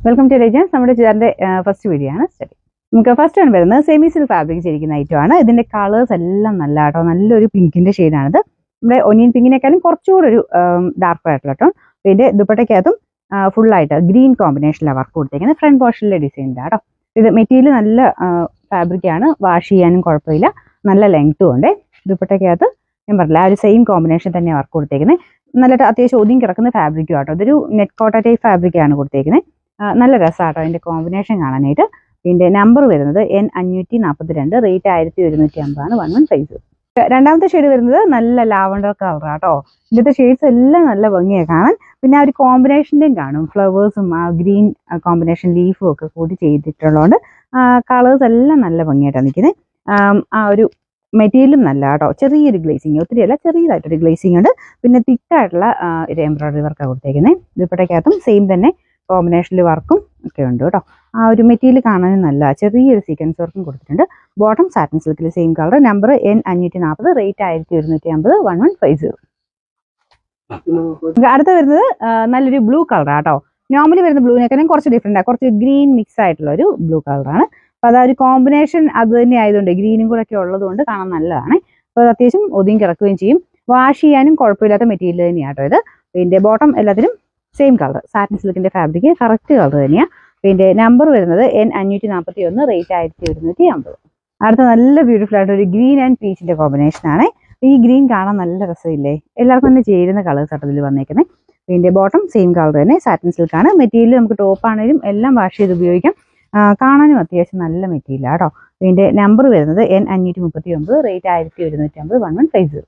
Welcome to രജൻസ്. നമ്മുടെ ചേട്ടൻ്റെ first video ആണ് സ്റ്റഡി. നമുക്ക് ഫസ്റ്റ് ആണ് വരുന്നത് സെമി സിൽക്ക് ഫാബ്രിക് ചെയ്തിരിക്കുന്ന ഐറ്റമാണ്. ഇതിന്റെ കളേഴ്സ് എല്ലാം നല്ല കേട്ടോ, നല്ലൊരു പിങ്കിന്റെ ഷെയ്ഡാണിത്. നമ്മുടെ ഒനിയൻ പിങ്കിനേക്കാളും കുറച്ചുകൂടെ ഒരു ഡാർക്ക് ആയിട്ടുള്ള കേട്ടോ. ഇതിന്റെ ദുപ്പട്ടയ്ക്കകത്തും ഫുള്ളായിട്ട് ഗ്രീൻ കോമ്പിനേഷനിലാണ് വർക്ക് കൊടുത്തേക്കുന്നത്. ഫ്രണ്ട് പോർഷനിലെ ഡിസൈനിലാണ് കേട്ടോ. ഇത് മെറ്റീരിയൽ നല്ല ഫാബ്രിക്കാണ്, വാഷ് ചെയ്യാനും കുഴപ്പമില്ല, നല്ല ലെങ്ത്തും ഉണ്ട്. ദുപ്പട്ടയ്ക്കകത്ത് ഞാൻ പറഞ്ഞില്ല ആ ഒരു സെയിം കോമ്പിനേഷൻ തന്നെയാണ് വർക്ക് കൊടുത്തേക്കുന്നത്. നല്ലതായിട്ട് അത്യാവശ്യം ഒതുങ്ങി കിടക്കുന്ന ഫാബ്രിക്കും ആട്ടോ. ഇതൊരു നെറ്റ് കോട്ട ടൈപ്പ് ഫാബ്രിക്കാണ് കൊടുത്തേക്കുന്നത്. നല്ല രസമാട്ടോ അതിന്റെ കോമ്പിനേഷൻ കാണാനായിട്ട്. ഇതിന്റെ നമ്പർ വരുന്നത് N542, റേറ്റ് 1150 1150. രണ്ടാമത്തെ ഷെയ്ഡ് വരുന്നത് നല്ല ലാവണ്ടർ കളർ ആട്ടോ. ഇതിന്റെ ഷെയ്ഡ്സ് എല്ലാം നല്ല ഭംഗിയാണ് കാണാൻ. പിന്നെ ആ ഒരു കോമ്പിനേഷൻ്റെയും കാണും, ഫ്ലവേഴ്സും ആ ഗ്രീൻ കോമ്പിനേഷൻ ലീഫും ഒക്കെ കൂടി ചെയ്തിട്ടുള്ളതുകൊണ്ട് കളേഴ്സ് എല്ലാം നല്ല ഭംഗിയായിട്ടാണ് നിൽക്കുന്നത്. ആ ഒരു മെറ്റീരിയലും നല്ല കേട്ടോ, ചെറിയൊരു ഗ്ലേസിങ്, ഒത്തിരി അല്ല ചെറിയതായിട്ടൊരു ഗ്ലേസിങ് ഉണ്ട്. പിന്നെ തിക്കായിട്ടുള്ള ഒരു എംബ്രോയിഡറി വർക്കാണ് കൊടുത്തേക്കുന്നത്. ദുപ്പട്ടയ്ക്കകത്തും സെയിം തന്നെ കോമ്പിനേഷനിൽ വർക്കും ഒക്കെ ഉണ്ട് കേട്ടോ. ആ ഒരു മെറ്റീരിയൽ കാണാനും നല്ല ചെറിയൊരു സീക്വൻസ് വർക്കും കൊടുത്തിട്ടുണ്ട്. ബോട്ടം സാറ്റിൻ സിൽക്കിൽ same colour. Number N540, rate 1150 1150. അടുത്ത വരുന്നത് നല്ലൊരു ബ്ലൂ കളറാണ് കേട്ടോ. നോർമലി വരുന്ന ബ്ലൂവിനേക്കാളും കുറച്ച് ഡിഫറെൻ്റ് ആണ്, കുറച്ച് ഗ്രീൻ മിക്സ് ആയിട്ടുള്ള ഒരു ബ്ലൂ കളറാണ്. അപ്പോൾ അത് ഒരു കോമ്പിനേഷൻ അത് തന്നെ ആയതുകൊണ്ട് ഗ്രീനും കൂടെ ഒക്കെ ഉള്ളത് കൊണ്ട് കാണാൻ നല്ലതാണ്. അപ്പോൾ അത് അത്യാവശ്യം ഒതുങ്ങി കിടക്കുകയും ചെയ്യും, വാഷ് ചെയ്യാനും കുഴപ്പമില്ലാത്ത മെറ്റീരിയൽ തന്നെയാണ് കേട്ടോ ഇത്. ഇതിൻ്റെ ബോട്ടം എല്ലാത്തിനും സെയിം കളർ, സാറ്റിൻ സിൽക്കിന്റെ ഫാബ്രിക് കറക്റ്റ് കളർ തന്നെയാണ്. ഇതിന്റെ നമ്പർ വരുന്നത് N541, റേറ്റ് 1150. അടുത്ത നല്ല ബ്യൂട്ടിഫുൾ ആയിട്ട് ഒരു ഗ്രീൻ ആൻഡ് പീച്ചിന്റെ കോമ്പിനേഷൻ ആണ്. ഈ ഗ്രീൻ കാണാൻ നല്ല രസമില്ലേ, എല്ലാവർക്കും തന്നെ ചേരുന്ന കളേഴ്സ് ആട്ടോ ഇതിൽ വന്നേക്കുന്നത്. ഇതിന്റെ ബോട്ടം സെയിം കളർ തന്നെ, സാറ്റിൻ സിൽക്കാണ്. മെറ്റീരിയൽ നമുക്ക് ടോപ്പ് ആണെങ്കിലും എല്ലാം വാഷ് ചെയ്ത് ഉപയോഗിക്കാം. കാണാനും അത്യാവശ്യം നല്ല മെറ്റീരിയൽ ആട്ടോ. ഇതിന്റെ നമ്പർ വരുന്നത് N539, റേറ്റ് 1150 1150.